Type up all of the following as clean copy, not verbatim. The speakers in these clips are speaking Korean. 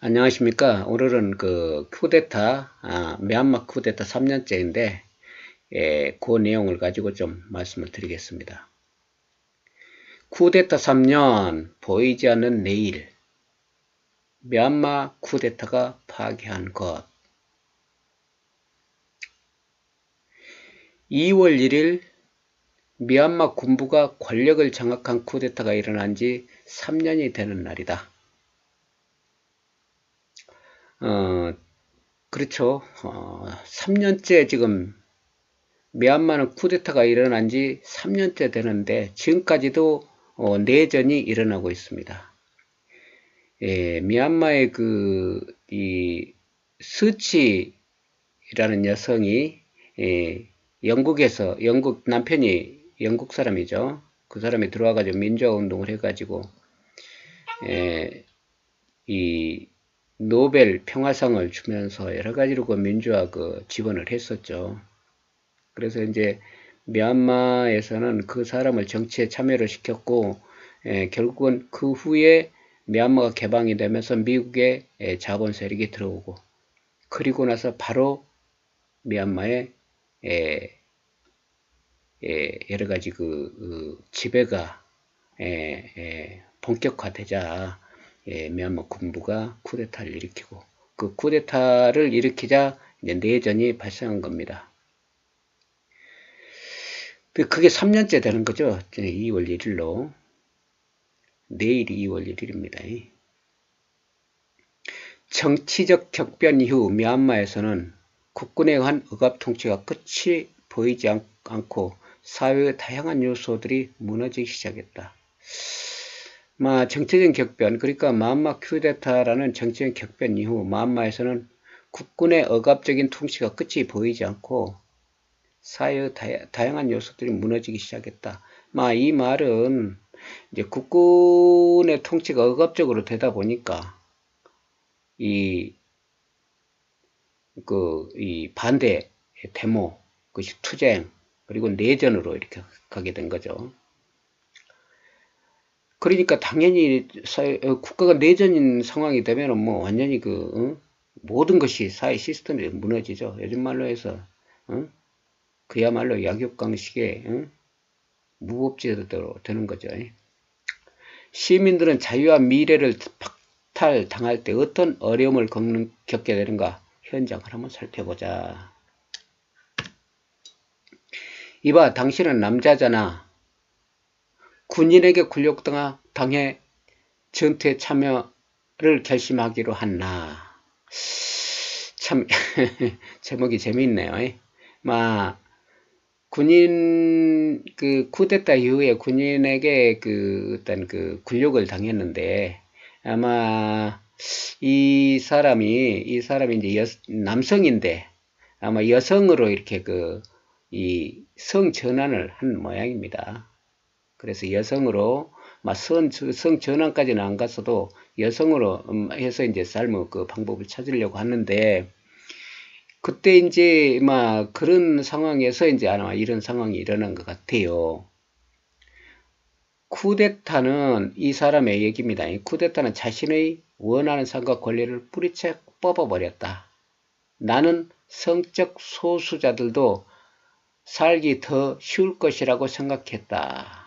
안녕하십니까. 오늘은 그 쿠데타, 미얀마 쿠데타 3년째인데, 그 내용을 가지고 좀 말씀을 드리겠습니다. 쿠데타 3년, 보이지 않는 내일, 미얀마 쿠데타가 파괴한 것. 2월 1일, 미얀마 군부가 권력을 장악한 쿠데타가 일어난 지 3년이 되는 날이다. 그렇죠. 3년째 지금 미얀마는 쿠데타가 일어난 지 3년째 되는데 지금까지도 내전이 일어나고 있습니다. 미얀마의 이 스치라는 여성이 영국에서 영국 남편이 영국 사람이죠. 그 사람이 들어와가지고 민주화 운동을 해가지고 이 노벨 평화상을 주면서 여러 가지로 그 민주화 지원을 했었죠. 그래서 이제 미얀마에서는 그 사람을 정치에 참여를 시켰고, 결국은 그 후에 미얀마가 개방이 되면서 미국의 자본 세력이 들어오고, 그리고 나서 바로 미얀마의 여러 가지 지배가 본격화되자 미얀마 군부가 쿠데타를 일으키고, 그 쿠데타를 일으키자 이제 내전이 발생한 겁니다. 그게 3년째 되는 거죠. 2월 1일로. 내일이 2월 1일입니다. 정치적 격변 이후 미얀마에서는 국군에 의한 억압 통치가 끝이 보이지 않고 사회의 다양한 요소들이 무너지기 시작했다. 정치적 격변, 그러니까 미얀마 쿠데타라는 정치적 격변 이후 미얀마에서는 국군의 억압적인 통치가 끝이 보이지 않고 사회의 다양한 요소들이 무너지기 시작했다. 이 말은 이제 국군의 통치가 억압적으로 되다 보니까 이 반대 데모, 투쟁, 그리고 내전으로 이렇게 가게 된 거죠. 그러니까 당연히 국가가 내전인 상황이 되면은 완전히 모든 것이 사회 시스템이 무너지죠. 요즘 말로 해서 그야말로 약육강식의 무법지대로 되는 거죠. 시민들은 자유와 미래를 박탈당할 때 어떤 어려움을 겪게 되는가 현장을 한번 살펴보자. 이봐, 당신은 남자잖아. 군인에게 굴욕당해 전투에 참여를 결심하기로 한나. 참 제목이 재미있네요. 군인 쿠데타 이후에 군인에게 어떤 굴욕을 당했는데 아마 이 사람이 이제 남성인데 아마 여성으로 이렇게 이 성 전환을 한 모양입니다. 그래서 여성으로 성 전환까지는 안 갔어도 여성으로 해서 이제 삶의 방법을 찾으려고 하는데 그때 이제 그런 상황에서 이제 아마 이런 상황이 일어난 것 같아요. 쿠데타는 이 사람의 얘기입니다. 쿠데타는 자신의 원하는 삶과 권리를 뿌리채 뽑아버렸다. 나는 성적 소수자들도 살기 더 쉬울 것이라고 생각했다.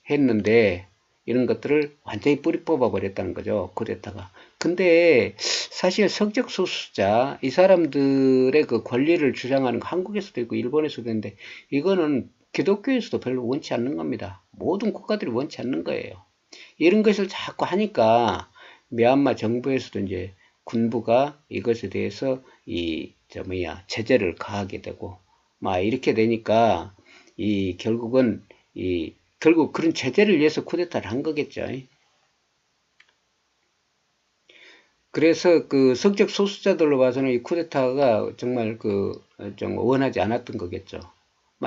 했는데 이런 것들을 완전히 뿌리 뽑아버렸다는 거죠. 쿠데타가. 근데 사실 성적 소수자 이 사람들의 권리를 주장하는 거 한국에서도 있고 일본에서도 있는데 이거는 기독교에서도 별로 원치 않는 겁니다. 모든 국가들이 원치 않는 거예요. 이런 것을 자꾸 하니까 미얀마 정부에서도 이제 군부가 이것에 대해서 제재를 가하게 되고 이렇게 되니까 결국 그런 제재를 위해서 쿠데타를 한 거겠죠. 그래서 성적 소수자들로 봐서는 이 쿠데타가 정말 좀 원하지 않았던 거겠죠.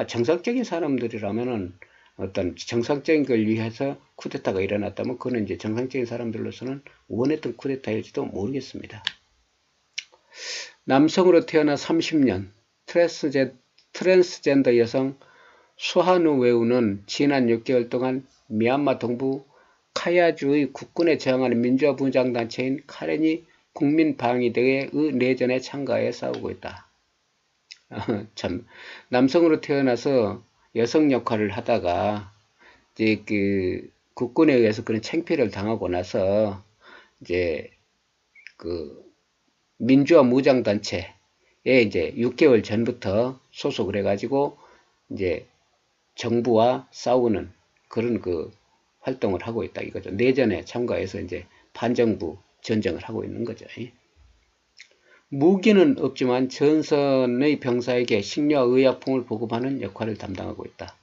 정상적인 사람들이라면은 어떤 정상적인 걸 위해서 쿠데타가 일어났다면 그거는 이제 정상적인 사람들로서는 원했던 쿠데타일지도 모르겠습니다. 남성으로 태어나 30년 트랜스젠더 여성 수하누 웨우는 지난 6개월 동안 미얀마 동부 카야주의 국군에 저항하는 민주화 무장단체인 카렌이 국민방위대의 내전에 참가해 싸우고 있다. 참, 남성으로 태어나서 여성 역할을 하다가 이제 그 국군에 의해서 그런 창피를 당하고 나서 이제 그 민주화 무장단체에 이제 6개월 전부터 소속을 해가지고 이제 정부와 싸우는 그런 그 활동을 하고 있다 이거죠. 내전에 참가해서 이제 반정부 전쟁을 하고 있는 거죠. 무기는 없지만 전선의 병사에게 식료와 의약품을 보급하는 역할을 담당하고 있다.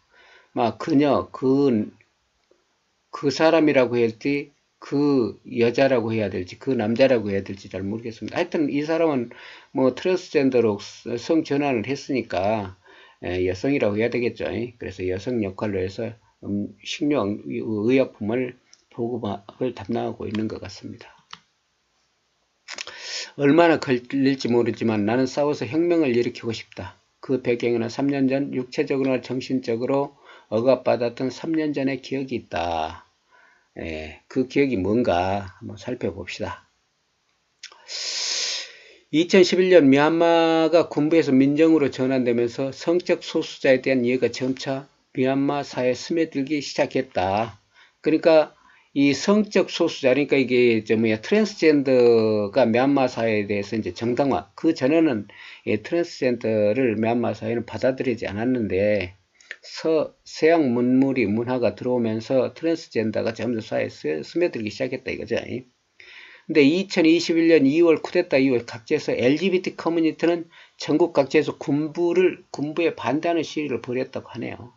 막 그녀 그 사람이라고 해야 될지 그 여자라고 해야 될지 그 남자라고 해야 될지 잘 모르겠습니다. 하여튼 이 사람은 뭐 트랜스젠더로 성 전환을 했으니까 여성이라고 해야 되겠죠. 그래서 여성 역할로 해서 식료 의약품을 보급을 담당하고 있는 것 같습니다. 얼마나 걸릴지 모르지만 나는 싸워서 혁명을 일으키고 싶다. 그 배경에는 3년 전 육체적으로나 정신적으로 억압받았던 3년 전의 기억이 있다. 그 기억이 뭔가 한번 살펴봅시다. 2011년 미얀마가 군부에서 민정으로 전환되면서 성적 소수자에 대한 이해가 점차 미얀마 사회에 스며들기 시작했다. 그러니까 이 성적 소수자, 그러니까 이게 트랜스젠더가 미얀마 사회에 대해서 이제 정당화, 그 전에는 트랜스젠더를 미얀마 사회는 받아들이지 않았는데 서양 문화가 들어오면서 트랜스젠더가 점점 사회에 스며들기 시작했다 이거죠. 근데 2021년 2월 쿠데타 이후 각지에서 LGBT 커뮤니티는 전국 각지에서 군부에 반대하는 시위를 벌였다고 하네요.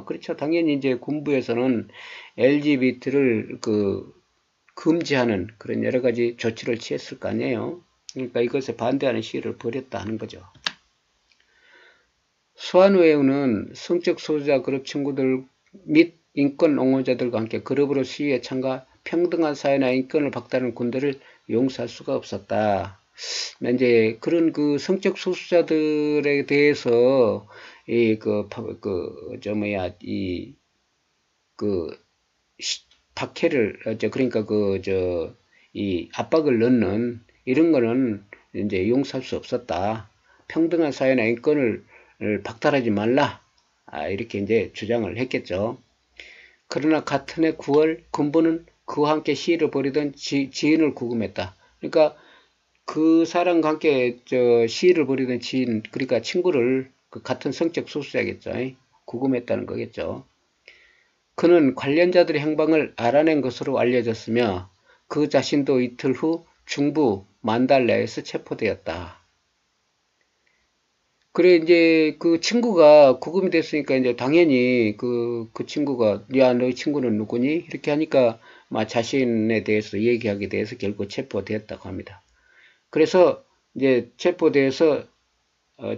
그렇죠. 당연히 이제 군부에서는 LGBT를 금지하는 그런 여러 가지 조치를 취했을 거 아니에요. 그러니까 이것에 반대하는 시위를 벌였다 하는 거죠. 수완웨우는 성적 소수자 그룹 친구들 및 인권 옹호자들과 함께 그룹으로 시위에 참가 평등한 사회나 인권을 박탈하는 군대를 용서할 수가 없었다. 이제 그런 그 성적 소수자들에 대해서 박해를 그러니까 이 압박을 넣는 이런 거는 이제 용서할 수 없었다. 평등한 사회나 인권을 박탈하지 말라. 이렇게 이제 주장을 했겠죠. 그러나 같은 해 9월 군부는 그와 함께 시위를 벌이던 지인을 구금했다. 그러니까 그 사람과 함께 시위를 벌이던 지인, 그러니까 친구를 같은 성적 소수자겠죠. 구금했다는 거겠죠. 그는 관련자들의 행방을 알아낸 것으로 알려졌으며 그 자신도 이틀 후 중부 만달라에서 체포되었다. 그래, 이제, 그 친구가 구금이 됐으니까, 이제, 당연히, 그 친구가, 야, 너희 친구는 누구니? 이렇게 하니까, 자신에 대해서 얘기하게 돼서 결국 체포되었다고 합니다. 그래서, 이제, 체포돼서,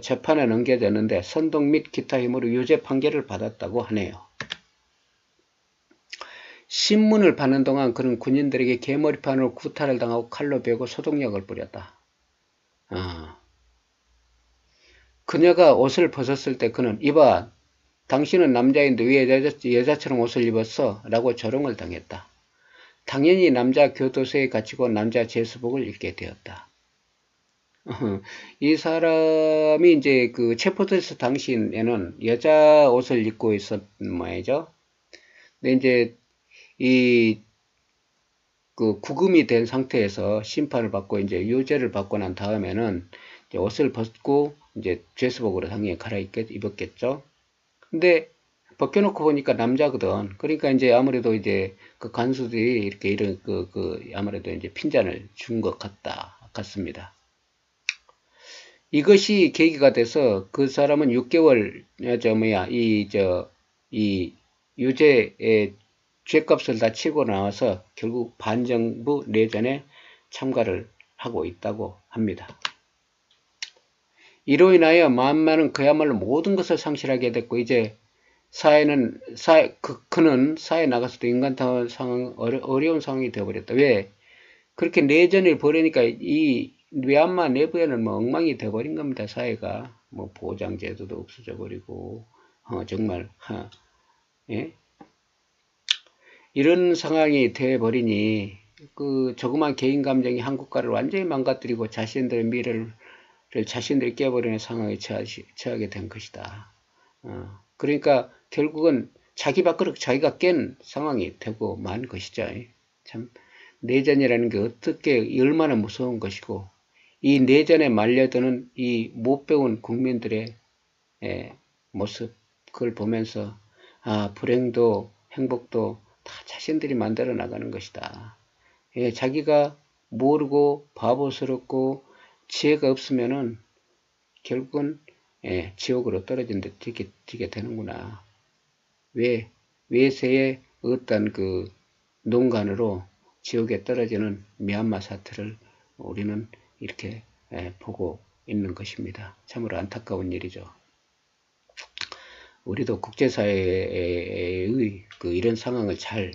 재판에 넘겨졌는데, 선동 및 기타 혐의로 유죄 판결을 받았다고 하네요. 신문을 받는 동안 그는 군인들에게 개머리판으로 구타를 당하고 칼로 베고 소독약을 뿌렸다. 그녀가 옷을 벗었을 때 그는 이봐 당신은 남자인데 왜 여자처럼 옷을 입었어? 라고 조롱을 당했다. 당연히 남자 교도소에 갇히고 남자 제수복을 입게 되었다. 이 사람이 이제 그 체포됐을 당시에는 여자 옷을 입고 있었던 모양이죠. 근데 이제 그 구금이 된 상태에서 심판을 받고 이제 유죄를 받고 난 다음에는 이제 옷을 벗고 이제 죄수복으로 당연히 입었겠죠. 근데 벗겨놓고 보니까 남자거든. 그러니까 이제 아무래도 이제 그 간수들이 이렇게 이런 아무래도 이제 핀잔을 준 것 같습니다. 이것이 계기가 돼서 그 사람은 6개월 이 유죄의 죄값을 다 치고 나와서 결국 반정부 내전에 참가를 하고 있다고 합니다. 이로 인하여 만만은 그야말로 모든 것을 상실하게 됐고 이제 그는 사회에 나가서도 인간다운 상황, 어려운 상황이 되어버렸다. 왜? 그렇게 내전을 벌이니까 이 미얀마 내부에는 뭐 엉망이 되어버린 겁니다. 사회가 뭐 보장제도도 없어져 버리고 정말 예? 이런 상황이 돼 버리니 그 조그만 개인 감정이 한 국가를 완전히 망가뜨리고 자신들의 미래를 자신들이 깨버리는 상황에 처하게 된 것이다. 그러니까 결국은 자기 밖으로 자기가 깬 상황이 되고 만 것이죠. 참 내전이라는 게 어떻게 얼마나 무서운 것이고 이 내전에 말려드는 이 못 배운 국민들의 모습 그걸 보면서 불행도 행복도 다 자신들이 만들어 나가는 것이다. 자기가 모르고 바보스럽고 지혜가 없으면은 결국은 지옥으로 떨어진 데 지게 되는구나. 외세의 어떤 그 농간으로 지옥에 떨어지는 미얀마 사태를 우리는 이렇게 보고 있는 것입니다. 참으로 안타까운 일이죠. 우리도 국제사회의 그 이런 상황을 잘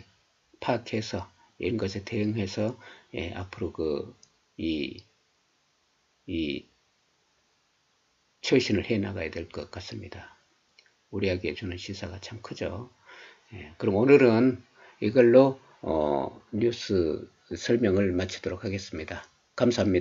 파악해서 이런 것에 대응해서 앞으로 이 처신을 해 나가야 될 것 같습니다. 우리에게 주는 시사가 참 크죠. 그럼 오늘은 이걸로 뉴스 설명을 마치도록 하겠습니다. 감사합니다.